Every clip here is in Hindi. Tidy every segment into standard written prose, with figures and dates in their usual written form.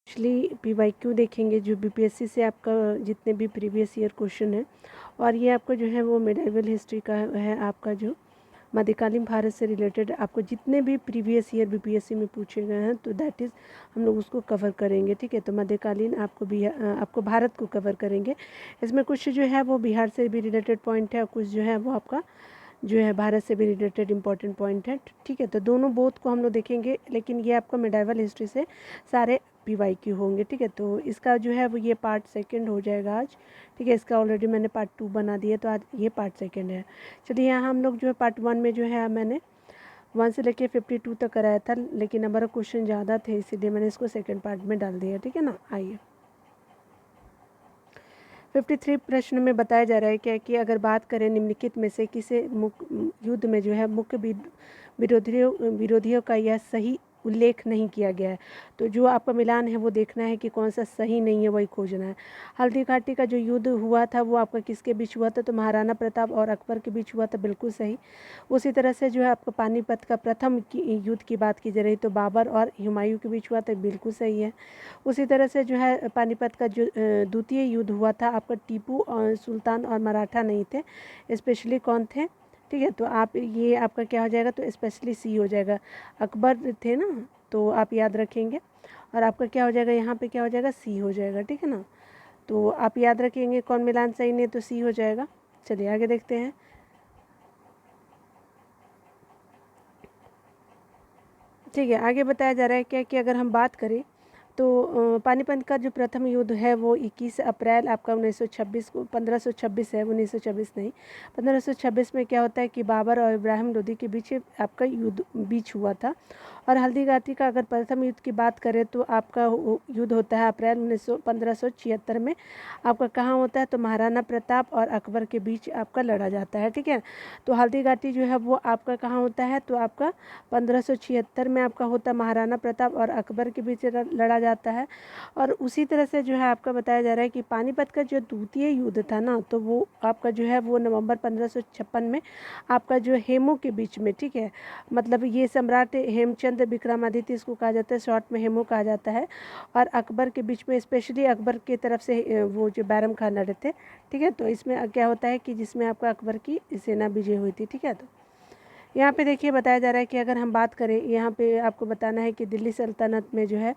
एक्चुअली PYQ देखेंगे जो BPSC से आपका जितने भी प्रीवियस ईयर क्वेश्चन है, और ये आपका जो है वो मिडाइवल हिस्ट्री का है, आपका जो मध्यकालीन भारत से रिलेटेड आपको जितने भी प्रीवियस ईयर BPSC में पूछे गए हैं, तो दैट इज़ हम लोग उसको कवर करेंगे। ठीक है, तो मध्यकालीन आपको भारत को कवर करेंगे। इसमें कुछ जो है वो बिहार से भी रिलेटेड पॉइंट है, और कुछ जो है वो आपका जो है भारत से भी रिलेटेड इंपॉर्टेंट पॉइंट है। ठीक है, तो दोनों बोथ को हम लोग देखेंगे, लेकिन ये आपका मिडाइवल हिस्ट्री से सारे PYQ होंगे। ठीक है, तो इसका जो है वो ये पार्ट सेकंड हो जाएगा आज। ठीक है, इसका ऑलरेडी मैंने पार्ट 2 बना दिया, तो आज ये पार्ट सेकंड है। चलिए, यहाँ हम लोग जो है पार्ट 1 में जो है मैंने 1 से लेके 52 तक कराया था, लेकिन हमारा क्वेश्चन ज़्यादा थे, इसीलिए मैंने इसको सेकेंड पार्ट में डाल दिया। ठीक है ना, आइए 53 प्रश्न में बताया जा रहा है क्या कि अगर बात करें निम्नलिखित में से किसी युद्ध में जो है मुख्य विरोधियों का यह सही उल्लेख नहीं किया गया है, तो जो आपका मिलान है वो देखना है कि कौन सा सही नहीं है, वही खोजना है। हल्दी घाटी का जो युद्ध हुआ था वो आपका किसके बीच हुआ था, तो महाराणा प्रताप और अकबर के बीच हुआ था, बिल्कुल सही। उसी तरह से जो है आपका पानीपत का प्रथम युद्ध की बात की जा रही, तो बाबर और हुमायूं के बीच हुआ था, बिल्कुल सही है। उसी तरह से जो है पानीपत का जो द्वितीय युद्ध हुआ था, आपका टीपू और सुल्तान और मराठा नहीं थे, स्पेशली कौन थे। ठीक है, तो आप ये आपका क्या हो जाएगा, तो स्पेशली सी हो जाएगा, अकबर थे ना, तो आप याद रखेंगे। और आपका क्या हो जाएगा, यहाँ पे क्या हो जाएगा, सी हो जाएगा। ठीक है ना, तो आप याद रखेंगे कौन मिलान सही नहीं, तो सी हो जाएगा। चलिए आगे देखते हैं। ठीक है, आगे बताया जा रहा है क्या कि अगर हम बात करें तो पानीपत का जो प्रथम युद्ध है वो 21 अप्रैल आपका 1926 को 1526 है, 1926 नहीं, 1526 में क्या होता है कि बाबर और इब्राहिम लोदी के बीच आपका बीच हुआ था। और हल्दी घाटी का अगर प्रथम युद्ध की बात करें तो आपका युद्ध होता है अप्रैल 1576 में। आपका कहाँ होता है, तो महाराणा प्रताप और अकबर के बीच आपका लड़ा जाता है। ठीक है, तो हल्दी घाटी जो है वो आपका कहाँ होता है, तो आपका 1576 में आपका होता है, महाराणा प्रताप और अकबर के बीच लड़ा जाता है। और उसी तरह से जो है आपका बताया जा रहा है कि पानीपत का जो द्वितीय युद्ध था ना, तो वो आपका जो है वो नवंबर 1556 में आपका जो हेमू के बीच में। ठीक है, मतलब ये सम्राट हेमचंद विक्रमादित्य इसको कहा जाता है, शॉर्ट में हेमू कहा जाता है, और अकबर के बीच में, स्पेशली अकबर की तरफ से वो जो बैरम खान लड़े थे। ठीक है, तो इसमें क्या होता है कि जिसमें आपका अकबर की सेना विजय हुई थी। ठीक है, तो यहाँ पे देखिए बताया जा रहा है कि अगर हम बात करें, यहाँ पे आपको बताना है कि दिल्ली सल्तनत में जो है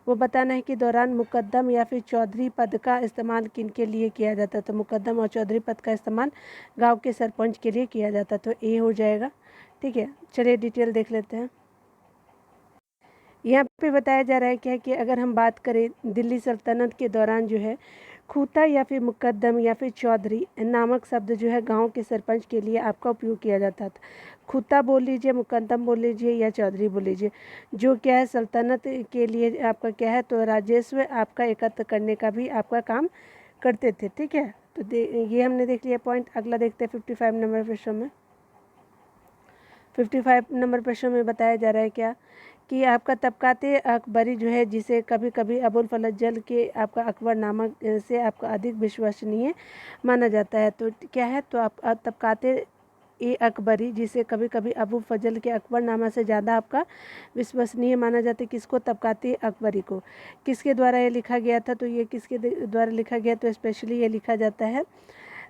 वो बताना है कि दौरान मुकद्दम या फिर चौधरी पद का इस्तेमाल किन के लिए किया जाता, तो मुकद्दम और चौधरी पद का इस्तेमाल गांव के सरपंच के लिए किया जाता, तो ए हो जाएगा। ठीक है, चलिए डिटेल देख लेते हैं। यहाँ पे बताया जा रहा है क्या कि अगर हम बात करें दिल्ली सल्तनत के दौरान जो है खूता या फिर मुकद्दम या फिर चौधरी नामक शब्द जो है गांव के सरपंच के लिए आपका उपयोग किया जाता था। खूता बोल लीजिए, मुकद्दम बोल लीजिए, या चौधरी बोल लीजिए, जो क्या है सल्तनत के लिए आपका क्या है, तो राजस्व आपका एकत्र करने का भी आपका काम करते थे। ठीक है, तो ये हमने देख लिया पॉइंट। अगला देखते हैं 55 नंबर प्रश्न में। 55 नंबर प्रश्न में बताया जा रहा है क्या कि आपका तबकाते अकबरी जो है, जिसे कभी कभी अबुल फजल के आपका अकबर नामक से आपका अधिक विश्वसनीय माना जाता है, तो क्या है, तो आप तबकाते अकबरी, जिसे कभी कभी अबू फजल के अकबर नामा से ज़्यादा आपका विश्वसनीय माना जाता है, किसको, तबकाते अकबरी को। किसके द्वारा ये लिखा गया था, तो ये किसके द्वारा लिखा गया, तो स्पेशली ये लिखा जाता है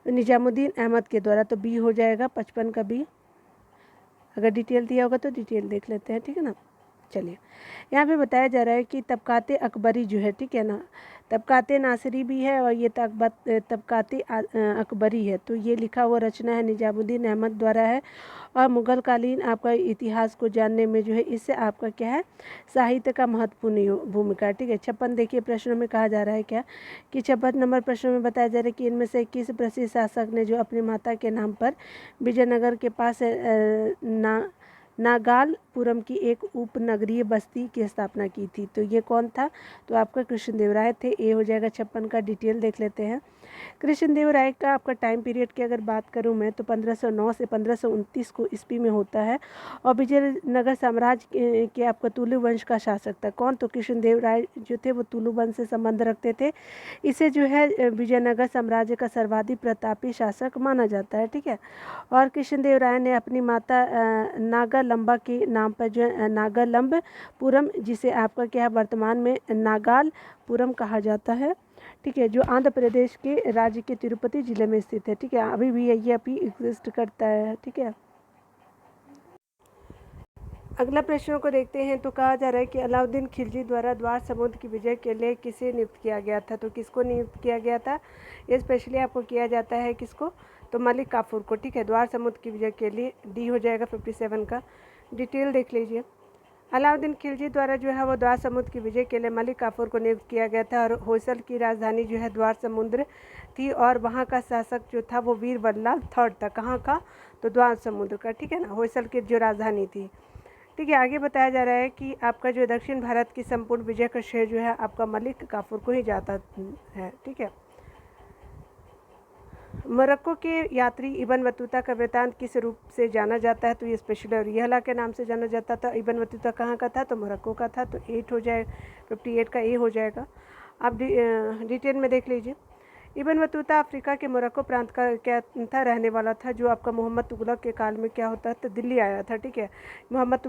निजामुद्दीन अहमद के द्वारा, तो बी हो जाएगा 55 का बी। अगर डिटेल दिया होगा तो डिटेल देख लेते हैं। ठीक है ना, चलिए यहाँ पे बताया जा रहा है कि तबकाते अकबरी जो है, ठीक है ना, तबकाते नासिरी भी है और ये तबकाते अकबरी है, तो ये लिखा हुआ रचना है निजामुद्दीन अहमद द्वारा है। और मुग़ल कालीन आपका इतिहास को जानने में जो है इससे आपका क्या है, साहित्य का महत्वपूर्ण भूमिका है। ठीक है, 56 देखिए प्रश्नों में कहा जा रहा है क्या कि 56 नंबर प्रश्न में बताया जा रहा है कि इनमें से किस प्रसिद्ध शासक ने जो अपनी माता के नाम पर विजयनगर के पास नागालपुरम की एक उपनगरीय बस्ती की स्थापना की थी, तो ये कौन था, तो आपका कृष्णदेवराय थे। ए हो जाएगा 56 का। डिटेल देख लेते हैं। कृष्णदेवराय का आपका टाइम पीरियड की अगर बात करूं मैं, तो 1509 से 1529 को ईस्वी में होता है, और विजयनगर साम्राज्य के आपका तुलु वंश का शासक था। कौन, तो कृष्णदेवराय जो थे वो तुलु वंश से संबंध रखते थे। इसे जो है विजयनगर साम्राज्य का सर्वाधिक प्रतापी शासक माना जाता है। ठीक है, और कृष्णदेवराय ने अपनी माता नागालंबा के नाम पर जो है नागालंबपुरम, जिसे आपका क्या है वर्तमान में नागालपुरम कहा जाता है, ठीक है, जो आंध्र प्रदेश के राज्य के तिरुपति जिले में स्थित है, ठीक है, अभी भी ये अभी एग्जिस्ट करता है, ठीक है। अगला प्रश्नों को देखते हैं। तो कहा जा रहा है कि अलाउद्दीन खिलजी द्वारा द्वार समुद्र की विजय के लिए किसे नियुक्त किया गया था? तो किसको नियुक्त किया गया था? ये स्पेशली आपको किया जाता है किसको? तो मलिक काफूर को, ठीक है, द्वार समुद्र की विजय के लिए। डी हो जाएगा 57 का। डिटेल देख लीजिए। अलाउद्दीन खिलजी द्वारा जो है वो द्वार समुद्र की विजय के लिए मलिक काफूर को नियुक्त किया गया था, और होयसल की राजधानी जो है द्वार समुद्र थी, और वहाँ का शासक जो था वो वीर बल्लाल थर्ड था। कहाँ का? तो द्वार समुद्र का, ठीक है ना, होयसल की जो राजधानी थी, ठीक है। आगे बताया जा रहा है कि आपका जो दक्षिण भारत की संपूर्ण विजय का श्रेय जो है आपका मलिक काफूर को ही जाता है, ठीक है। मोरक्को के यात्री इब्न बतूता का वृत्तांत किस रूप से जाना जाता है? तो ये स्पेशल रिहला के नाम से जाना जाता था। इब्न बतूता कहाँ का था? तो मोरक्को का था। तो 8 हो जाए, 58 का ए हो जाएगा। आप डिटेल में देख लीजिए। इब्न बतूता अफ्रीका के मोरक्को प्रांत का क्या था? रहने वाला था, जो आपका मोहम्मद तुगलक के काल में क्या होता है? तो दिल्ली आया था, ठीक है, मोहम्मद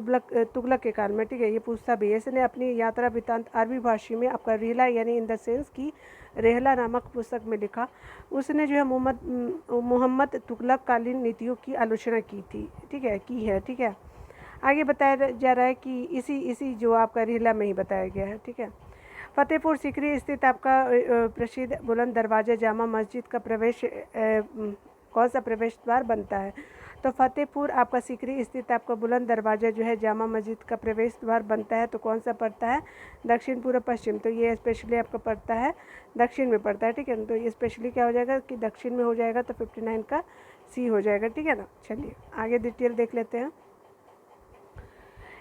तुगलक के काल में, ठीक है। ये पूछता भी है। इसने अपनी यात्रा वृत्तांत अरबी भाषा में आपका रिहला यानी इन द सेंस की रेहला नामक पुस्तक में लिखा। उसने जो है मोहम्मद तुगलक कालीन नीतियों की आलोचना की थी, ठीक है, की है, ठीक है। आगे बताया जा रहा है कि इसी जो आपका रिहला में ही बताया गया है, ठीक है। फतेहपुर सीकरी स्थित आपका प्रसिद्ध बुलंद दरवाजा जामा मस्जिद का कौन सा प्रवेश द्वार बनता है? तो फतेहपुर आपका सीकरी स्थित आपका बुलंद दरवाजा जो है जामा मस्जिद का प्रवेश द्वार बनता है। तो कौन सा पड़ता है? दक्षिण पूर्व पश्चिम। तो ये स्पेशली आपका पड़ता है दक्षिण में पड़ता है, ठीक है। तो ये स्पेशली क्या हो जाएगा कि दक्षिण में हो जाएगा। तो 59 का सी हो जाएगा, ठीक है ना। चलिए आगे डिटेल देख लेते हैं।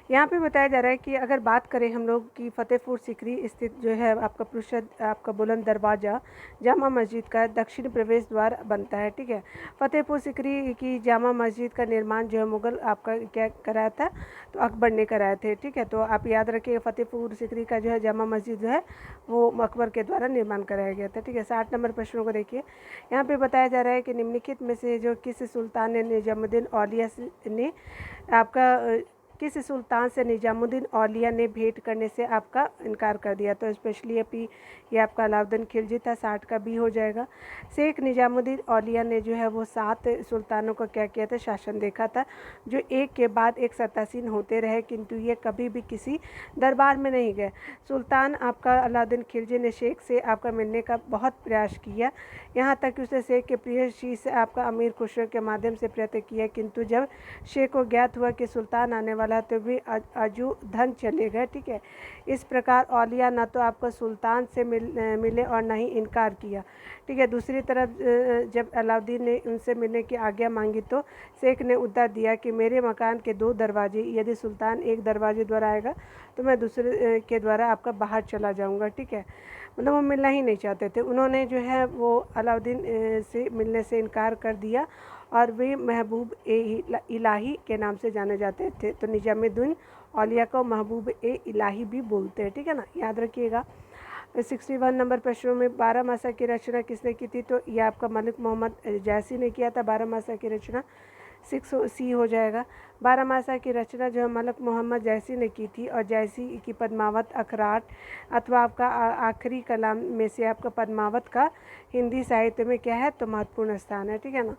यहाँ पे बताया जा रहा है कि अगर बात करें हम लोग कि फतेहपुर सीकरी स्थित जो है आपका बुलंद दरवाज़ा जामा मस्जिद का दक्षिण प्रवेश द्वार बनता है, ठीक है। फतेहपुर सीकरी की जामा मस्जिद का निर्माण जो है मुगल आपका क्या कराया था? तो अकबर ने कराए थे, ठीक है। तो आप याद रखिए फतेहपुर सीकरी का जो है जामा मस्जिद जो है वो अकबर के द्वारा निर्माण कराया गया था, ठीक है। 60 नंबर प्रश्नों को देखिए। यहाँ पे बताया जा रहा है कि निम्नलिखित में से जो किस सुल्तान ने निजामुद्दीन औलिया ने आपका किस सुल्तान से निजामुद्दीन औलिया ने भेंट करने से आपका इनकार कर दिया? तो स्पेशली अभी ये आपका अलाउद्दीन खिलजी था। 60 का बी हो जाएगा। शेख निजामुद्दीन औलिया ने जो है वो 7 सुल्तानों का क्या किया था? शासन देखा था, जो एक के बाद एक सत्तासीन होते रहे, किंतु ये कभी भी किसी दरबार में नहीं गए। सुल्तान आपका अलाउद्दीन खिलजी ने शेख से आपका मिलने का बहुत प्रयास किया, यहाँ तक कि उसने शेख के प्रिय शी से आपका अमीर खुसरो के माध्यम से प्रयत्न किया, किंतु जब शेख को ज्ञात हुआ कि सुल्तान आने वाला तो भी अजू धन चले गए, ठीक है। इस प्रकार औलिया न तो आपको सुल्तान से मिले और न ही इनकार किया, ठीक है। दूसरी तरफ जब अलाउद्दीन ने उनसे मिलने की आज्ञा मांगी तो शेख ने उत्तर दिया कि मेरे मकान के 2 दरवाजे, यदि सुल्तान एक दरवाजे द्वारा आएगा तो मैं दूसरे के द्वारा आपका बाहर चला जाऊंगा, ठीक है। मतलब वो मिलना ही नहीं चाहते थे। उन्होंने जो है वो अलाउद्दीन से मिलने से इनकार कर दिया, और वे महबूब ए इलाही के नाम से जाने जाते थे। तो निजामुद्दीन औलिया को महबूब ए इलाही भी बोलते हैं, ठीक है ना, याद रखिएगा। 61 नंबर प्रश्नों में 12 मासा की रचना किसने की थी? तो यह आपका मलिक मोहम्मद जैसी ने किया था 12 मासा की रचना। 6 सी हो जाएगा। 12 मासा की रचना जो है मलिक मोहम्मद जैसी ने की थी, और जैसी की पद्मावत अखराट अथवा आपका आखिरी कलाम में से आपका पद्मावत का हिंदी साहित्य में क्या है? तो महत्वपूर्ण स्थान है, ठीक है ना।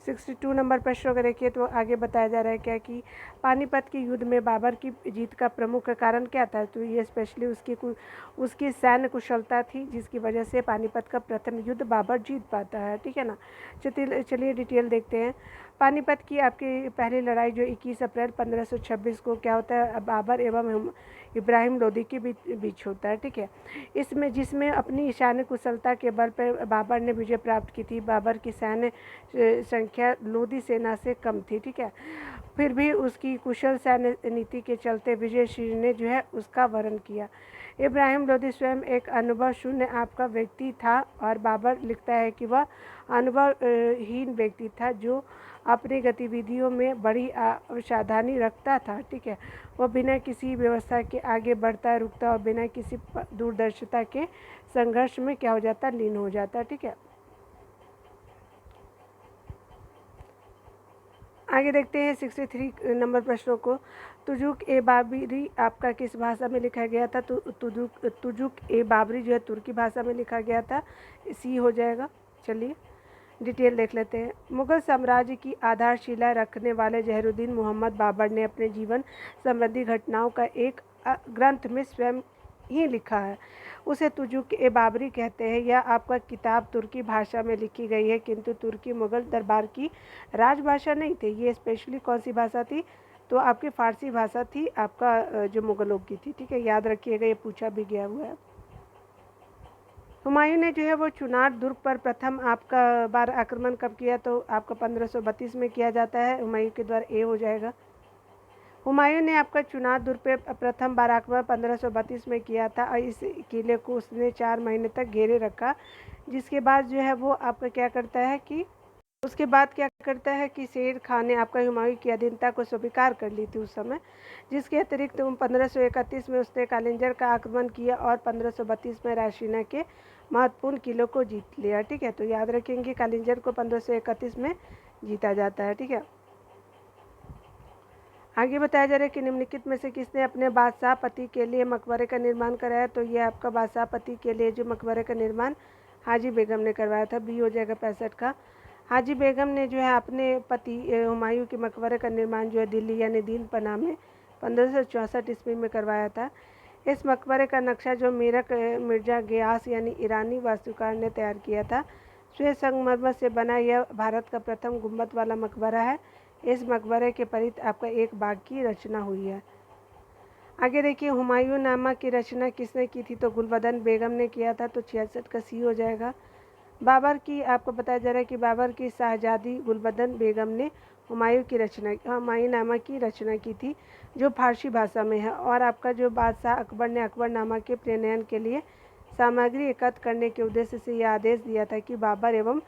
62 नंबर प्रश्न अगर देखिए तो आगे बताया जा रहा है क्या कि पानीपत के युद्ध में बाबर की जीत का प्रमुख कारण क्या था? तो ये स्पेशली उसकी सैन्य कुशलता थी, जिसकी वजह से पानीपत का प्रथम युद्ध बाबर जीत पाता है, ठीक है ना। चलिए डिटेल देखते हैं। पानीपत की आपकी पहली लड़ाई जो 21 अप्रैल 1526 को क्या होता है? बाबर एवं इब्राहिम लोदी के बीच होता है, ठीक है। जिसमें अपनी सैन्य कुशलता के बल पर बाबर ने विजय प्राप्त की थी। बाबर की सैन्य संख्या लोदी सेना से कम थी, ठीक है। फिर भी उसकी कुशल सैन्य नीति के चलते विजयश्री ने जो है उसका वर्ण किया। इब्राहिम लोदी स्वयं एक अनुभव शून्य आपका व्यक्ति था, और बाबर लिखता है कि वह अनुभवहीन व्यक्ति था, जो अपनी गतिविधियों में बड़ी सावधानी रखता था, ठीक है। वह बिना किसी व्यवस्था के आगे बढ़ता, रुकता, और बिना किसी दूरदर्शिता के संघर्ष में क्या हो जाता? लीन हो जाता, ठीक है। आगे देखते हैं 63 नंबर प्रश्नों को। तुजुक ए बाबरी आपका किस भाषा में लिखा गया था? तो तुजुक ए बाबरी जो है तुर्की भाषा में लिखा गया था, सी हो जाएगा। चलिए डिटेल देख लेते हैं। मुगल साम्राज्य की आधारशिला रखने वाले जहरुद्दीन मोहम्मद बाबर ने अपने जीवन संबंधी घटनाओं का एक ग्रंथ में स्वयं ही लिखा है, उसे तुजुक ए बाबरी कहते हैं। यह आपका किताब तुर्की भाषा में लिखी गई है, किंतु तुर्की मुगल दरबार की राजभाषा नहीं थी। ये स्पेशली कौन सी भाषा थी? तो आपकी फ़ारसी भाषा थी, आपका जो मुगलों की थी। ठीक है, याद रखिएगा, ये पूछा भी गया हुआ है। हुमायूं ने जो है वो चुनार दुर्ग पर प्रथम आपका बार आक्रमण कब किया? तो आपका 1532 में किया जाता है। हुमायूं के द्वारा ए हो जाएगा। हुमायूं ने आपका चुनार दुर्ग पे प्रथम बार आक्रमण 1532 में किया था और इस किले को उसने 4 महीने तक घेरे रखा, जिसके बाद जो है वो आपका क्या करता है कि शेर खान ने आपका हुमायूं की अधीनता को स्वीकार कर ली थी उस समय, जिसके अतिरिक्त 1531 में उसने कालिंजर का आक्रमण किया और 1532 में रायसीना के महत्वपूर्ण किलों को जीत लिया। ठीक है, तो याद रखेंगे कालिंजर को 1531 में जीता जाता है। ठीक है, आगे बताया जा रहा है कि निम्नलिखित में से किसने अपने बादशाह पति के लिए मकबरे का निर्माण कराया? तो ये आपका बादशाह पति के लिए जो मकबरे का निर्माण हाजी बेगम ने करवाया था, बी हो जाएगा 65 का। हाजी बेगम ने जो है अपने पति हुमायूं के मकबरे का निर्माण जो है दिल्ली यानी दीन पनाह में 1564 ईस्वी में करवाया था। इस मकबरे का नक्शा जो मीरक मिर्जा गियास यानी ईरानी वास्तुकार ने तैयार किया था। श्वेत संगमरमर से बना यह भारत का प्रथम गुंबद वाला मकबरा है। इस मकबरे के परित आपका एक बाग की रचना हुई है। आगे देखिए, हुमायूं नामा की रचना किसने की थी? तो गुलबदन बेगम ने किया था, तो 66 का सी हो जाएगा। बाबर की आपको बताया जा रहा है कि बाबर की शाहजादी गुलबदन बेगम ने हुमायूं नामा की रचना की थी, जो फारसी भाषा में है। और आपका जो बादशाह अकबर ने अकबरनामा के प्रणयन के लिए सामग्री एकत्र करने के उद्देश्य से यह आदेश दिया था कि बाबर एवं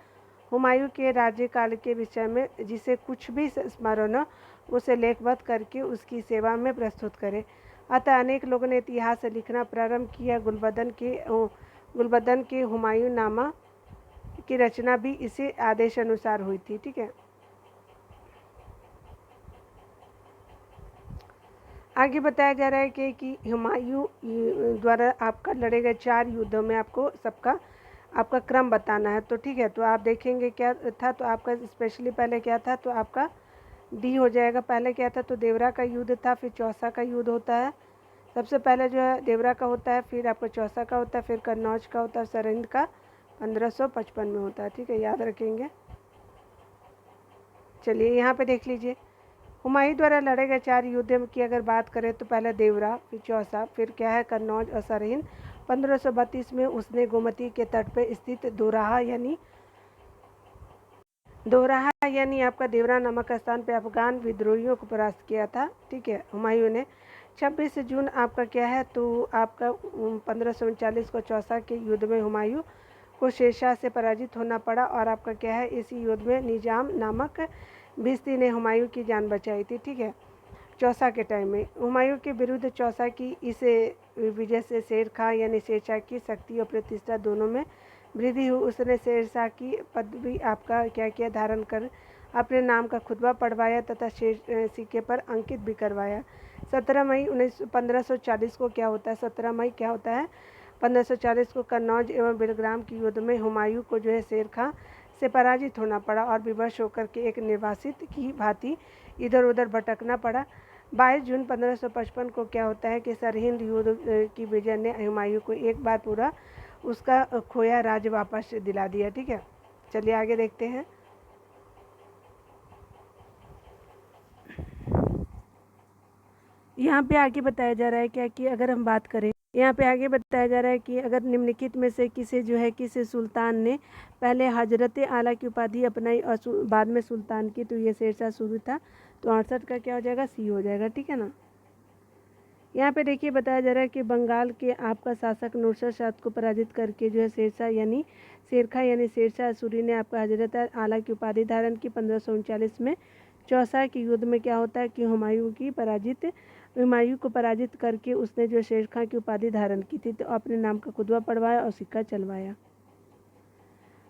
हुमायूं के राज्यकाल के विषय में जिसे कुछ भी स्मरण हो, उसे लेखबद्ध करके उसकी सेवा में प्रस्तुत करें। अतः अनेक लोगों ने इतिहास लिखना प्रारंभ किया। गुलबदन के हुमायूं नामा की रचना भी इसी आदेश अनुसार हुई थी। ठीक है, आगे बताया जा रहा है कि हुमायूं द्वारा आपका लड़े गए 4 युद्धों में आपको सबका आपका क्रम बताना है। तो ठीक है, तो आप देखेंगे क्या था। तो आपका स्पेशली पहले क्या था? तो आपका डी हो जाएगा। पहले क्या था? तो देवरा का युद्ध था, फिर चौसा का युद्ध होता है। सबसे पहले जो है देवरा का होता है, फिर आपका चौसा का होता है, फिर कन्नौज का होता है, सरहिंद का 1555 में होता है। ठीक है, याद रखेंगे। चलिए यहाँ पे देख लीजिए, हुमायूं द्वारा लड़े गए 4 युद्ध की अगर बात करें तो पहले देवरा, फिर चौसा, फिर क्या है कन्नौज और सरहिंद। 1532 में उसने गोमती के तट पर स्थित दोराहा यानी आपका देवरा नामक स्थान पे अफगान विद्रोहियों को परास्त किया था। ठीक है, हुमायूं ने 26 जून आपका क्या है? तो आपका 1539 को चौसा के युद्ध में हुमायूं को शेरशाह से पराजित होना पड़ा और आपका क्या है? इसी युद्ध में निजाम नामक भिस्ती ने हुमायूं की जान बचाई थी। ठीक है, चौसा के टाइम में हुमायूं के विरुद्ध चौसा की इस विजय से शेर खां यानी शेरशाह की शक्ति और प्रतिष्ठा दोनों में वृद्धि हुई। उसने शेरशाह की पदवी आपका क्या किया? धारण कर अपने नाम का खुतबा पढ़वाया तथा सिक्के पर अंकित भी करवाया। 17 मई 1540 को क्या होता है? 17 मई क्या होता है? 1540 को कन्नौज एवं बेलग्राम के युद्ध में हुमायूं को जो है शेर खां से पराजित होना पड़ा और विवश होकर के एक निर्वासित की भांति इधर उधर भटकना पड़ा। 22 जून 1555 को क्या होता है कि सरहिंद युद्ध की विजय ने हुमायूं को एक बार पूरा उसका खोया राज्य वापस दिला दिया। ठीक है, चलिए आगे देखते हैं। यहाँ पे आगे बताया जा रहा है क्या कि अगर हम बात करें, यहाँ पे आगे बताया जा रहा है कि अगर निम्नलिखित में से किसे सुल्तान ने पहले हजरत आला की उपाधि अपनाई और बाद में सुल्तान की? तो ये शेरशाह सूरी था। तो 68 का क्या हो जाएगा? सी हो जाएगा। ठीक है ना। यहाँ पे देखिए बताया जा रहा है कि बंगाल के आपका शासक नुसरत शाह को पराजित करके जो है शेरशाह यानी शेरशाह सूरी ने आपका हजरत आला की उपाधि धारण की। 1539 में चौसा के युद्ध में क्या होता है कि हुमायूं को पराजित करके उसने जो शेर खां की उपाधि धारण की थी, तो अपने नाम का खुतबा पढ़वाया और सिक्का चलवाया।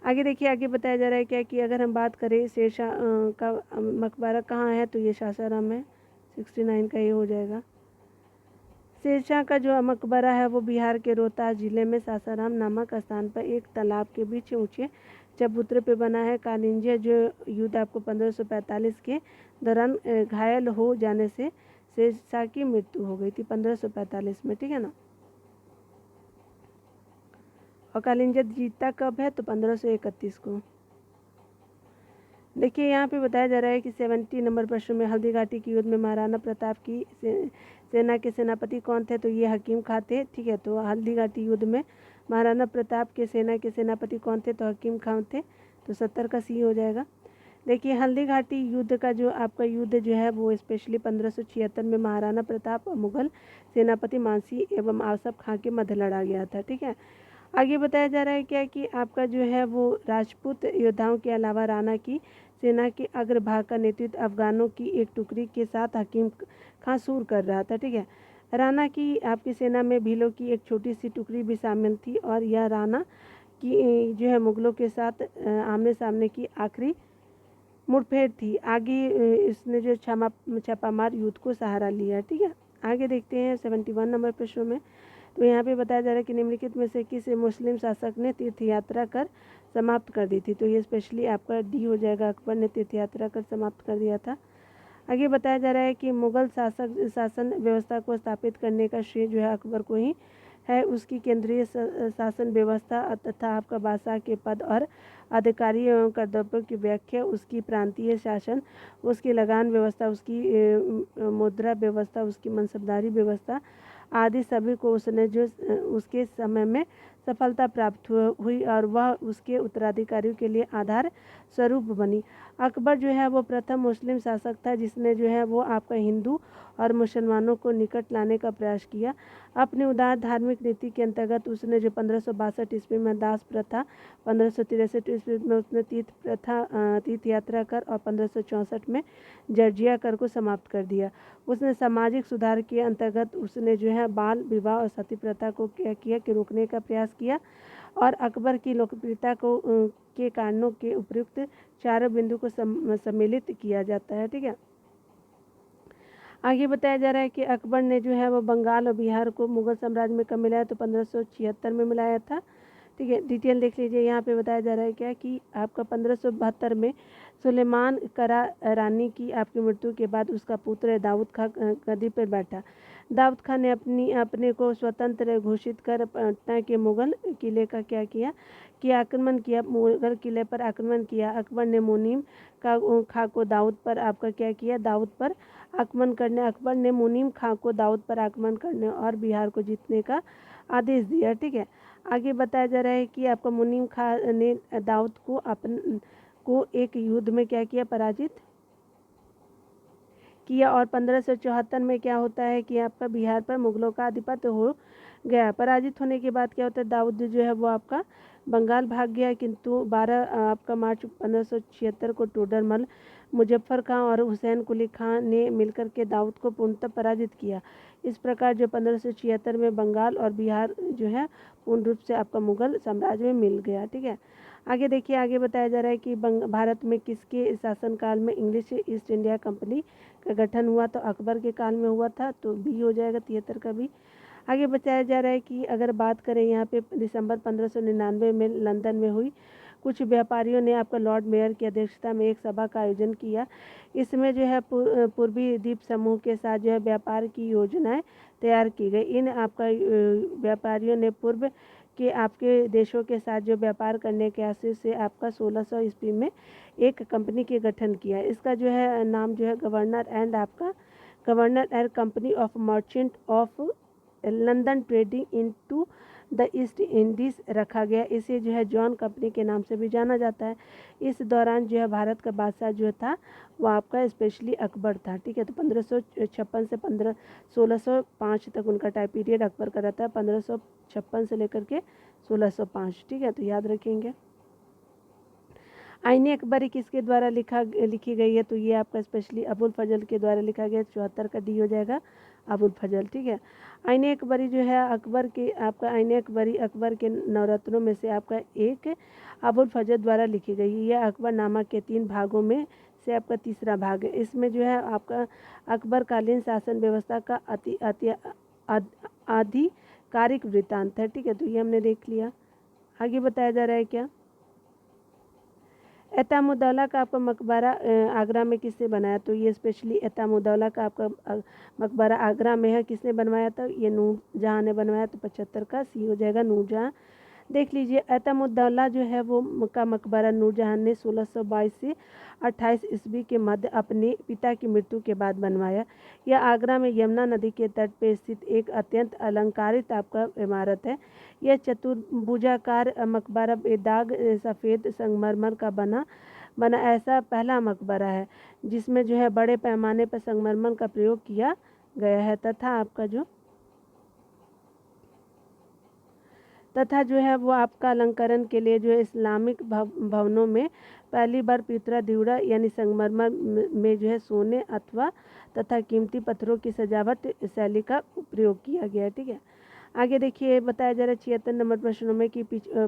आगे देखिए, आगे बताया जा रहा है क्या कि अगर हम बात करें शेरशाह का मकबरा कहाँ है, तो ये सासाराम में 69 का ये हो जाएगा। शेरशाह का जो मकबरा है वो बिहार के रोहतास जिले में सासाराम नामक स्थान पर एक तालाब के बीच ऊंचे चबूतरे पे बना है। कालिंजे जो युद्ध आपको 1545 के दौरान घायल हो जाने से शेरशाह की मृत्यु हो गई थी 1545 में, ठीक है ना। और कालिंजा जीता कब है, तो 1531 को। देखिए यहाँ पे बताया जा रहा है कि 70 नंबर प्रश्न में हल्दी घाटी के युद्ध में महाराणा प्रताप की सेना के सेनापति कौन थे, तो ये हकीम खां थे, ठीक है। तो हल्दी घाटी युद्ध में महाराणा प्रताप के सेना के सेनापति कौन थे, तो हकीम खां थे। तो 70 का सी हो जाएगा। देखिए हल्दी घाटी युद्ध का जो आपका युद्ध जो है वो स्पेशली 1576 में महाराणा प्रताप और मुगल सेनापति मानसी एवं आसफ खां के मध्य लड़ा गया था, ठीक है। आगे बताया जा रहा है क्या कि आपका जो है वो राजपूत योद्धाओं के अलावा राणा की सेना के अग्रभाग का नेतृत्व अफगानों की एक टुकड़ी के साथ हकीम खां सूर कर रहा था, ठीक है। राणा की आपकी सेना में भीलों की एक छोटी सी टुकड़ी भी शामिल थी और यह राणा की जो है मुगलों के साथ आमने सामने की आखिरी मुठभेड़ थी। आगे इसने जो छापामार युद्ध को सहारा लिया, ठीक है। आगे देखते हैं 71 नंबर प्रश्न में। तो यहाँ पे बताया जा रहा है कि निम्नलिखित में से किस मुस्लिम शासक ने तीर्थ यात्रा कर समाप्त कर दी थी, तो ये स्पेशली आपका डी हो जाएगा। अकबर ने तीर्थ यात्रा कर समाप्त कर दिया था। आगे बताया जा रहा है कि मुगल शासन व्यवस्था को स्थापित करने का श्रेय जो है अकबर को ही है। उसकी केंद्रीय शासन व्यवस्था तथा आपका बादशाह के पद और अधिकारी एवं कर्तव्यों की व्याख्या, उसकी प्रांतीय शासन, उसकी लगान व्यवस्था, उसकी मुद्रा व्यवस्था, उसकी मनसबदारी व्यवस्था आदि सभी को उसने जो उसके समय में सफलता प्राप्त हुई और वह उसके उत्तराधिकारियों के लिए आधार स्वरूप बनी। अकबर जो है वो प्रथम मुस्लिम शासक था जिसने जो है वो आपका हिंदू और मुसलमानों को निकट लाने का प्रयास किया। अपनी उदार धार्मिक नीति के अंतर्गत उसने जो 1562 ईस्वी में दास प्रथा, 1563 ईस्वी में उसने तीर्थ यात्रा कर और 1564 में जर्जिया कर को समाप्त कर दिया। उसने सामाजिक सुधार के अंतर्गत उसने जो है बाल विवाह और सती प्रथा को क्या किया कि रोकने का प्रयास किया और अकबर की लोकप्रियता को के कारणों के उपयुक्त चारों बिंदु को सम्मिलित किया जाता है, ठीक है। आगे बताया जा रहा है कि अकबर ने जो है वो बंगाल और बिहार को मुगल साम्राज्य में कब मिलाया, तो 1576 में मिलाया था, ठीक है। डिटेल देख लीजिए। यहाँ पे बताया जा रहा है क्या कि आपका 1572 में सुलेमान करा रानी की आपकी मृत्यु के बाद उसका पुत्र दाऊद खां गद्दी पर बैठा। दाऊद खान ने अपने को स्वतंत्र घोषित कर पटना के मुगल किले का क्या किया कि आक्रमण किया। मुगल किले पर आक्रमण किया। अकबर ने मुनीम खां को दाऊद पर आपका क्या किया, दाऊद पर अकबर ने मुनीम खां को दाऊद पर आक्रमण करने और बिहार को जीतने का आदेश दिया, ठीक है। आगे बताया जा रहा है कि आपका मुनीम खां ने दाऊद को एक युद्ध में क्या किया, पराजित किया और 1574 में क्या होता है कि आपका बिहार पर मुगलों का आधिपत्य हो गया। पराजित होने के बाद क्या होता है, दाऊद जो है वो आपका बंगाल भाग गया, किंतु 12 आपका मार्च 1576 को टोडरमल, मुजफ्फर खां और हुसैन कुली खां ने मिलकर के दाऊद को पूर्णतः पराजित किया। इस प्रकार जो 1576 में बंगाल और बिहार जो है पूर्ण रूप से आपका मुगल साम्राज्य में मिल गया, ठीक है। आगे देखिए, आगे बताया जा रहा है कि भारत में किसके शासनकाल में इंग्लिश ईस्ट इंडिया कंपनी का गठन हुआ, तो अकबर के काल में हुआ था, तो बी हो जाएगा 73 का भी। आगे बताया जा रहा है कि अगर बात करें यहाँ पे दिसंबर 1599 में लंदन में हुई कुछ व्यापारियों ने आपका लॉर्ड मेयर की अध्यक्षता में एक सभा का आयोजन किया। इसमें जो है पूर्वी द्वीप समूह के साथ जो है व्यापार की योजनाएं तैयार की गई। इन आपका व्यापारियों ने पूर्व के आपके देशों के साथ जो व्यापार करने के आशय से आपका 1600 ईस्वी में एक कंपनी के गठन किया। इसका जो है नाम जो है governor and company of merchant of London trading into the east Indies रखा गया। इसे जो है जॉन कंपनी के नाम से भी जाना जाता है। इस दौरान जो है भारत का बादशाह जो था वो आपका स्पेशली अकबर था, ठीक है। तो 1556 से 1605 तक उनका टाइम पीरियड अकबर का रहता है, 1556 से लेकर के 1605, ठीक है। तो याद रखेंगे। आईने अकबरी किसके द्वारा लिखी गई है, तो ये आपका स्पेशली अबुल फजल के द्वारा लिखा गया, 74 का डी हो जाएगा। अबुल फजल, ठीक है। आईने अकबरी जो है अकबर के आपका आईने अकबरी अकबर के नवरत्नों में से आपका एक अबुल फजल द्वारा लिखी गई है। यह अकबरनामा के 3 भागों में से आपका तीसरा भाग है। इसमें जो है आपका अकबरकालीन शासन व्यवस्था का आधिकारिक वृत्तांत है, ठीक है। तो ये हमने देख लिया। आगे बताया जा रहा है क्या, एतामुद्दौला का आपका मकबरा आगरा में किसने बनाया, तो ये स्पेशली एतामुद्दौला का आपका मकबरा आगरा में है। किसने बनवाया था, ये नूरजहाँ ने बनवाया। तो 75 का सी हो जाएगा नूरजहाँ। देख लीजिए एतामुद्दौला जो है वो का मकबरा नूरजहाँ ने 1622 से 28 ईस्वी के मध्य अपने पिता की मृत्यु के बाद बनवाया। यह आगरा में यमुना नदी के तट पर स्थित एक अत्यंत अलंकारित आपका इमारत है। यह चतुर्भुजाकार मकबरा बेदाग सफ़ेद संगमरमर का बना ऐसा पहला मकबरा है जिसमें जो है बड़े पैमाने पर संगमरमर का प्रयोग किया गया है तथा जो है वो आपका अलंकरण के लिए जो है इस्लामिक भवनों में पहली बार पीतरा दिवड़ा यानी संगमरमर में जो है सोने अथवा तथा कीमती पत्थरों की सजावट शैली का प्रयोग किया गया, ठीक है। आगे देखिए बताया जा रहा है 76 नंबर प्रश्नों में कि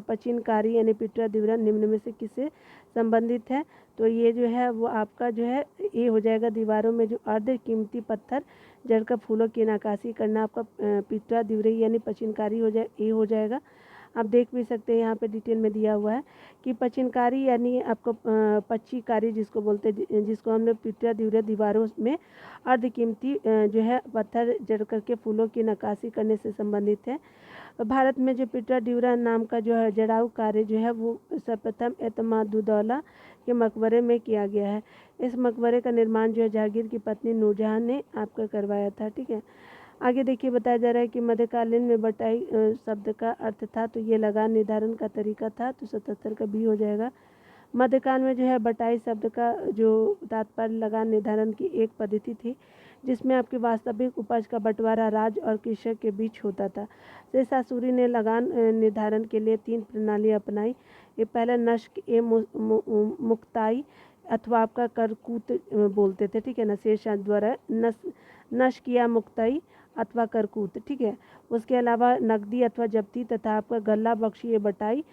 पचीनकारी यानी पीतरा दिवड़ा निम्न में से किससे संबंधित है, तो ये जो है वो आपका जो है ये हो जाएगा दीवारों में जो अर्ध कीमती पत्थर जड़कर फूलों की नक्काशी करना आपका पीतरा दिवड़ई यानी पचीनकारी हो जाएगा। आप देख भी सकते हैं यहाँ पे डिटेल में दिया हुआ है कि पचीनकारी यानी आपको पच्चीकारी जिसको बोलते हैं, जिसको हमने पीतरा दिवड़ा दीवारों में अर्ध कीमती जो है पत्थर जड़ करके फूलों की नक्काशी करने से संबंधित है। भारत में जो पीतरा दिवड़ा नाम का जो है जड़ाऊ कार्य जो है वो सर्वप्रथम एतमादुद्दौला के मकबरे में किया गया है। इस मकबरे का निर्माण जो है जहांगीर की पत्नी नूरजहाँ ने आपका करवाया था, ठीक है। आगे देखिए बताया जा रहा है कि मध्यकालीन में बटाई शब्द का अर्थ था, तो ये लगान निर्धारण का तरीका था। तो 77 का बी हो जाएगा। मध्यकाल में जो है बटाई शब्द का जो तात्पर्य लगान निर्धारण की एक पद्धति थी जिसमें आपकी वास्तविक उपज का बंटवारा राज्य और कृषक के बीच होता था। शेषासुरी ने लगान निर्धारण के लिए 3 प्रणाली अपनाई। ये पहला नस्क ए मुक्ताई अथवा आपका करकूत बोलते थे, ठीक है ना, शेषा द्वारा नस्क या मुक्ताई अथवा करकूत, ठीक है। उसके अलावा नकदी अथवा जब्ती तथा आपका गल्ला बख्शी बटाई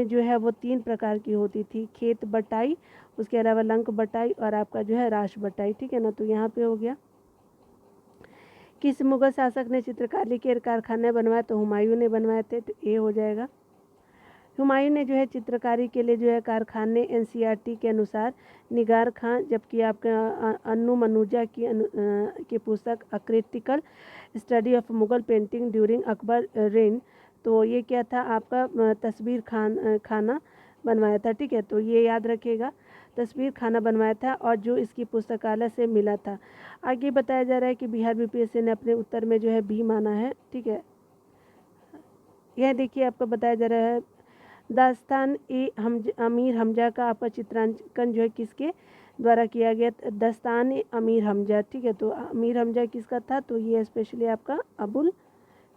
जो है वो 3 प्रकार की होती थी, खेत बटाई, उसके अलावा लंक बटाई और आपका जो है राश बटाई, ठीक है ना। तो यहाँ पे हो गया। किस मुगल शासक ने चित्रकारी के कारखाने बनवाए, तो हुमायूं ने बनवाए थे। तो ए हो जाएगा। हुमायूं ने जो है चित्रकारी के लिए जो है कारखाने एनसीईआरटी के अनुसार निगार खां, जबकि आपका अन्नू मनुजा की पुस्तक a critical study of Mughal painting during Akbar rain, तो ये क्या था आपका तस्वीर खाना बनवाया था, ठीक है। तो ये याद रखिएगा, तस्वीर खाना बनवाया था और जो इसकी पुस्तकालय से मिला था। आगे बताया जा रहा है कि बिहार बीपीएससी ने अपने उत्तर में जो है बी माना है, ठीक है। यह देखिए आपका बताया जा रहा है दास्तान ए अमीर हमजा का आपका चित्रांकन जो है किसके द्वारा किया गया, दास्तान ए अमीर हमजा, ठीक है। तो अमीर हमजा किसका था, तो ये स्पेशली आपका अबुल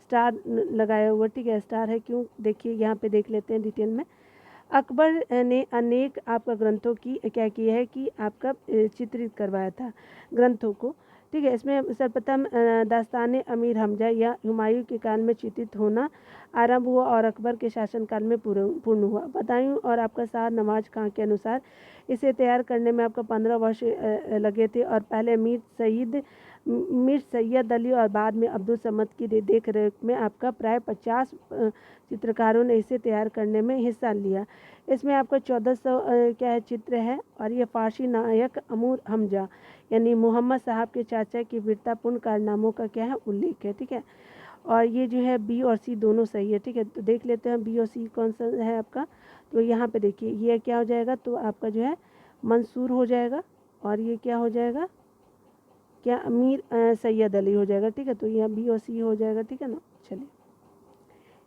स्टार लगाया हुआ, ठीक है। स्टार है क्यों, देखिए यहाँ पे देख लेते हैं डिटेल में। अकबर ने अनेक आपका ग्रंथों की क्या किया है कि आपका चित्रित करवाया था ग्रंथों को, ठीक है। इसमें सर्वप्रथम दास्तान अमीर हमजा या हुमायूं के काल में चित्रित होना आरंभ हुआ और अकबर के शासनकाल में पूर्ण हुआ। बदायूं और आपका शाह नवाज खां के अनुसार इसे तैयार करने में आपका 15 वर्ष लगे थे और पहले मीर सैयद अली और बाद में अब्दुल समद की देख रेख में आपका प्राय 50 चित्रकारों ने इसे तैयार करने में हिस्सा लिया। इसमें आपका 1400 क्या है चित्र है और ये फारसी नायक अमूर हमजा यानी मोहम्मद साहब के चाचा की वीरतापूर्ण कारनामों का क्या है उल्लेख है, ठीक है। और ये जो है बी और सी दोनों सही है, ठीक है। तो देख लेते हैं बी और सी कौन सा है आपका, तो यहाँ पे देखिए ये क्या हो जाएगा, तो आपका जो है मंसूर हो जाएगा और ये क्या हो जाएगा, क्या अमीर सैयद अली हो जाएगा, ठीक है। तो यहाँ बी और सी हो जाएगा, ठीक है ना। चलिए